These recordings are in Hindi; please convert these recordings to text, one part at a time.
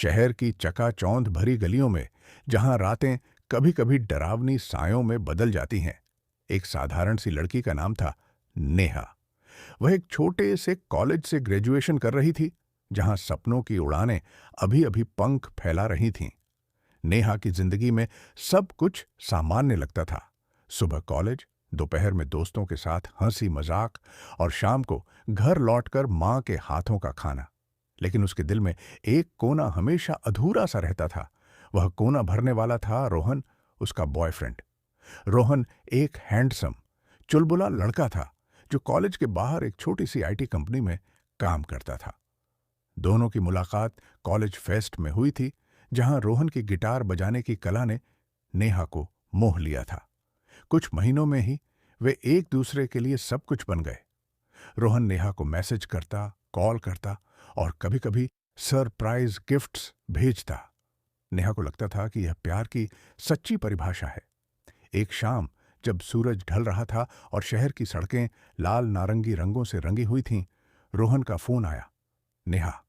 शहर की चकाचौंध भरी गलियों में, जहां रातें कभी कभी डरावनी सायों में बदल जाती हैं, एक साधारण सी लड़की का नाम था नेहा। वह एक छोटे से कॉलेज से ग्रेजुएशन कर रही थी, जहां सपनों की उड़ानें अभी अभी पंख फैला रही थीं। नेहा की जिंदगी में सब कुछ सामान्य लगता था। सुबह कॉलेज, दोपहर में दोस्तों के साथ हंसी मजाक और शाम को घर लौटकर मां के हाथों का खाना। लेकिन उसके दिल में एक कोना हमेशा अधूरा सा रहता था। वह कोना भरने वाला था रोहन, उसका बॉयफ्रेंड। रोहन एक हैंडसम, चुलबुला लड़का था जो कॉलेज के बाहर एक छोटी सी आईटी कंपनी में काम करता था। दोनों की मुलाकात कॉलेज फेस्ट में हुई थी, जहां रोहन की गिटार बजाने की कला ने नेहा को मोह लिया था। कुछ महीनों में ही वे एक दूसरे के लिए सब कुछ बन गए। रोहन नेहा को मैसेज करता, कॉल करता और कभी-कभी सरप्राइज गिफ्ट्स भेजता। नेहा को लगता था कि यह प्यार की सच्ची परिभाषा है। एक शाम जब सूरज ढल रहा था और शहर की सड़कें लाल नारंगी रंगों से रंगी हुई थीं, रोहन का फोन आया। नेहा,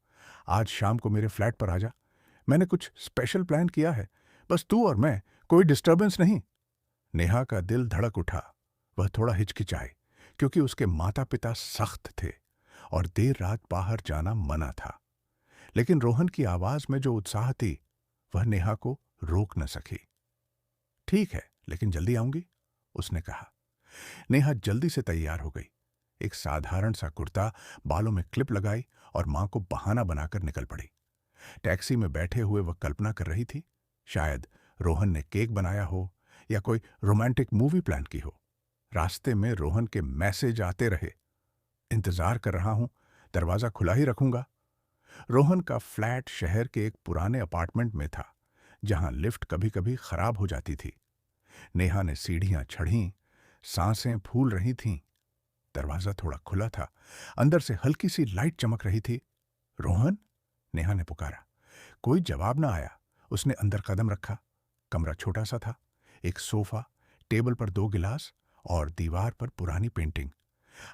आज शाम को मेरे फ्लैट पर आ जा। मैंने कुछ स्पेशल प्लान किया है, बस तू और मैं, कोई डिस्टर्बेंस नहीं। नेहा का दिल धड़क उठा। वह थोड़ा हिचकिचाई, क्योंकि उसके माता पिता सख्त थे और देर रात बाहर जाना मना था। लेकिन रोहन की आवाज में जो उत्साह थी, वह नेहा को रोक न सकी। ठीक है, लेकिन जल्दी आऊंगी, उसने कहा। नेहा जल्दी से तैयार हो गई। एक साधारण सा कुर्ता, बालों में क्लिप लगाई और मां को बहाना बनाकर निकल पड़ी। टैक्सी में बैठे हुए वह कल्पना कर रही थी, शायद रोहन ने केक बनाया हो या कोई रोमांटिक मूवी प्लान की हो। रास्ते में रोहन के मैसेज आते रहे। इंतजार कर रहा हूं, दरवाजा खुला ही रखूंगा। रोहन का फ्लैट शहर के एक पुराने अपार्टमेंट में था, जहां लिफ्ट कभी कभी खराब हो जाती थी। नेहा ने सीढ़ियां चढ़ीं, सांसें फूल रही थीं। दरवाजा थोड़ा खुला था, अंदर से हल्की सी लाइट चमक रही थी। रोहन, नेहा ने पुकारा। कोई जवाब ना आया। उसने अंदर कदम रखा। कमरा छोटा सा था। एक सोफा, टेबल पर 2 गिलास और दीवार पर पुरानी पेंटिंग।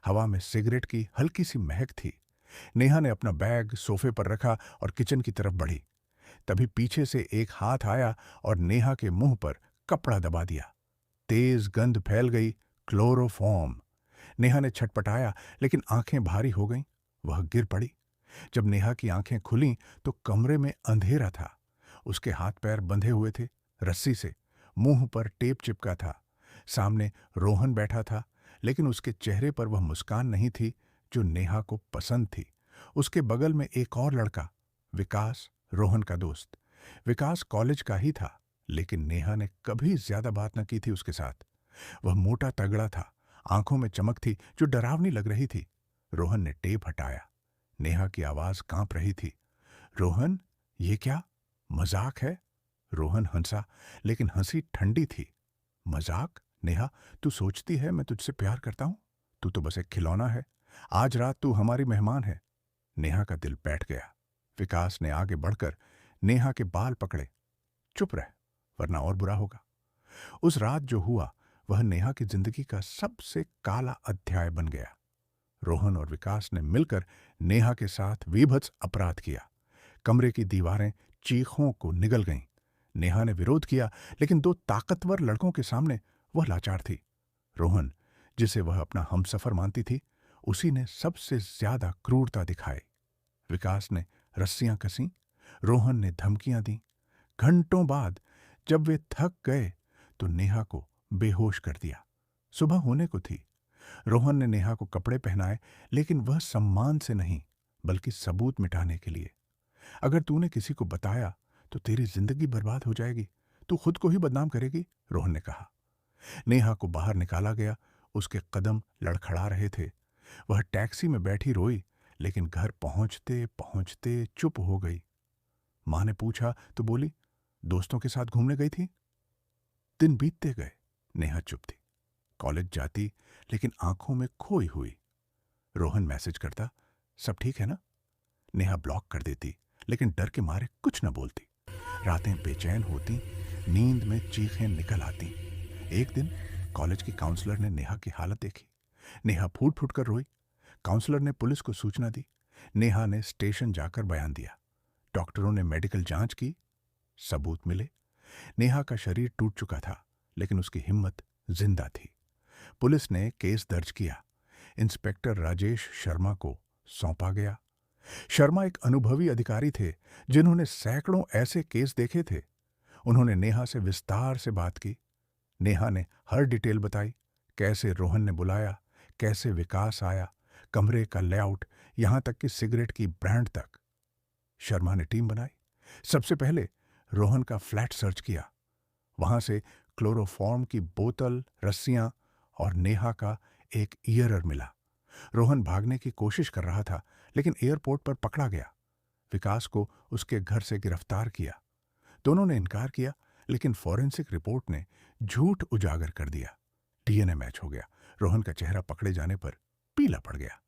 हवा में सिगरेट की हल्की सी महक थी। नेहा ने अपना बैग सोफे पर रखा और किचन की तरफ बढ़ी। तभी पीछे से एक हाथ आया और नेहा के मुंह पर कपड़ा दबा दिया। तेज गंध फैल गई, क्लोरोफॉर्म। नेहा ने छटपटाया, लेकिन आंखें भारी हो गईं। वह गिर पड़ी। जब नेहा की आंखें खुलीं तो कमरे में अंधेरा था। उसके हाथ पैर बंधे हुए थे रस्सी से, मुंह पर टेप चिपका था। सामने रोहन बैठा था, लेकिन उसके चेहरे पर वह मुस्कान नहीं थी जो नेहा को पसंद थी। उसके बगल में एक और लड़का, विकास, रोहन का दोस्त। विकास कॉलेज का ही था, लेकिन नेहा ने कभी ज्यादा बात न की थी उसके साथ। वह मोटा तगड़ा था, आंखों में चमक थी जो डरावनी लग रही थी। रोहन ने टेप हटाया। नेहा की आवाज कांप रही थी। रोहन, ये क्या मजाक है? रोहन हंसा, लेकिन हंसी ठंडी थी। मजाक? नेहा, तू सोचती है मैं तुझसे प्यार करता हूं? तू तो बस एक खिलौना है। आज रात तू हमारी मेहमान है। नेहा का दिल बैठ गया। विकास ने आगे बढ़कर नेहा के बाल पकड़े। चुप रह, वरना और बुरा होगा। उस रात जो हुआ, वह नेहा की जिंदगी का सबसे काला अध्याय बन गया। रोहन और विकास ने मिलकर नेहा के साथ वीभत्स अपराध किया। कमरे की दीवारें चीखों को निगल गईं। नेहा ने विरोध किया, लेकिन 2 ताकतवर लड़कों के सामने वह लाचार थी। रोहन, जिसे वह अपना हमसफर मानती थी, उसी ने सबसे ज्यादा क्रूरता दिखाई। विकास ने रस्सियां कसीं, रोहन ने धमकियां दी। घंटों बाद जब वे थक गए तो नेहा को बेहोश कर दिया। सुबह होने को थी। रोहन ने नेहा को कपड़े पहनाए, लेकिन वह सम्मान से नहीं, बल्कि सबूत मिटाने के लिए। अगर तूने किसी को बताया तो तेरी जिंदगी बर्बाद हो जाएगी, तू खुद को ही बदनाम करेगी, रोहन ने कहा। नेहा को बाहर निकाला गया। उसके कदम लड़खड़ा रहे थे। वह टैक्सी में बैठी रोई, लेकिन घर पहुंचते पहुंचते चुप हो गई। मां ने पूछा तो बोली, दोस्तों के साथ घूमने गई थी। दिन बीतते गए। नेहा चुप थी। कॉलेज जाती, लेकिन आंखों में खोई हुई। रोहन मैसेज करता, सब ठीक है ना? नेहा ब्लॉक कर देती, लेकिन डर के मारे कुछ न बोलती। रातें बेचैन होती, नींद में चीखें निकल आती। एक दिन कॉलेज की काउंसलर ने नेहा की हालत देखी। नेहा फूट फूट कर रोई। काउंसलर ने पुलिस को सूचना दी। नेहा ने स्टेशन जाकर बयान दिया। डॉक्टरों ने मेडिकल जांच की, सबूत मिले। नेहा का शरीर टूट चुका था, लेकिन उसकी हिम्मत जिंदा थी। पुलिस ने केस दर्ज किया। इंस्पेक्टर राजेश शर्मा को सौंपा गया। शर्मा एक अनुभवी अधिकारी थे, जिन्होंने सैकड़ों ऐसे केस देखे थे। उन्होंने नेहा से विस्तार से बात की। नेहा ने हर डिटेल बताई, कैसे रोहन ने बुलाया, कैसे विकास आया, कमरे का लेआउट, यहां तक कि सिगरेट की ब्रांड तक। शर्मा ने टीम बनाई। सबसे पहले रोहन का फ्लैट सर्च किया। वहां से क्लोरोफॉर्म की बोतल, रस्सियां और नेहा का एक ईयरर मिला। रोहन भागने की कोशिश कर रहा था, लेकिन एयरपोर्ट पर पकड़ा गया। विकास को उसके घर से गिरफ्तार किया। दोनों ने इनकार किया, लेकिन फॉरेंसिक रिपोर्ट ने झूठ उजागर कर दिया। डीएनए मैच हो गया। रोहन का चेहरा पकड़े जाने पर पीला पड़ गया।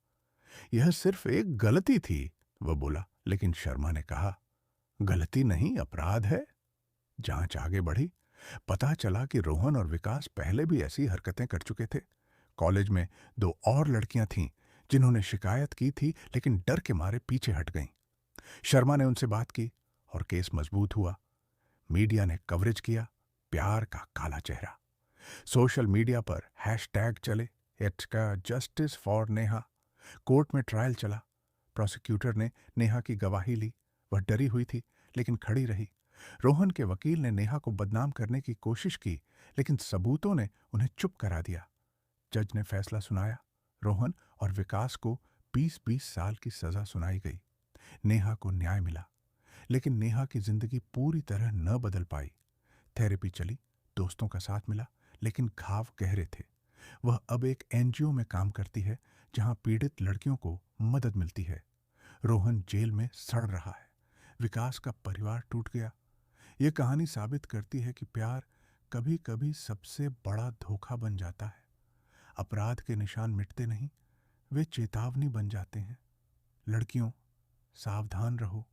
यह सिर्फ एक गलती थी, वह बोला, लेकिन शर्मा ने कहा, गलती नहीं, अपराध है। जांच आगे बढ़ी। पता चला कि रोहन और विकास पहले भी ऐसी हरकतें कर चुके थे। कॉलेज में दो और लड़कियां थीं, जिन्होंने शिकायत की थी, लेकिन डर के मारे पीछे हट गईं। शर्मा ने उनसे बात की और केस मजबूत हुआ। मीडिया ने कवरेज किया, प्यार का काला चेहरा। सोशल मीडिया पर हैशटैग चले, इट्स का जस्टिस फॉर नेहा। कोर्ट में ट्रायल चला। प्रोसिक्यूटर ने नेहा की गवाही ली। वह डरी हुई थी, लेकिन खड़ी रही। रोहन के वकील ने नेहा को बदनाम करने की कोशिश की, लेकिन सबूतों ने उन्हें चुप करा दिया। जज ने फैसला सुनाया। रोहन और विकास को 20-20 साल की सजा सुनाई गई। नेहा को न्याय मिला, लेकिन नेहा की जिंदगी पूरी तरह न बदल पाई। थेरेपी चली, दोस्तों का साथ मिला, लेकिन घाव गहरे थे। वह अब एक एनजीओ में काम करती है, जहां पीड़ित लड़कियों को मदद मिलती है। रोहन जेल में सड़ रहा है। विकास का परिवार टूट गया। यह कहानी साबित करती है कि प्यार कभी कभी सबसे बड़ा धोखा बन जाता है। अपराध के निशान मिटते नहीं, वे चेतावनी बन जाते हैं। लड़कियों, सावधान रहो।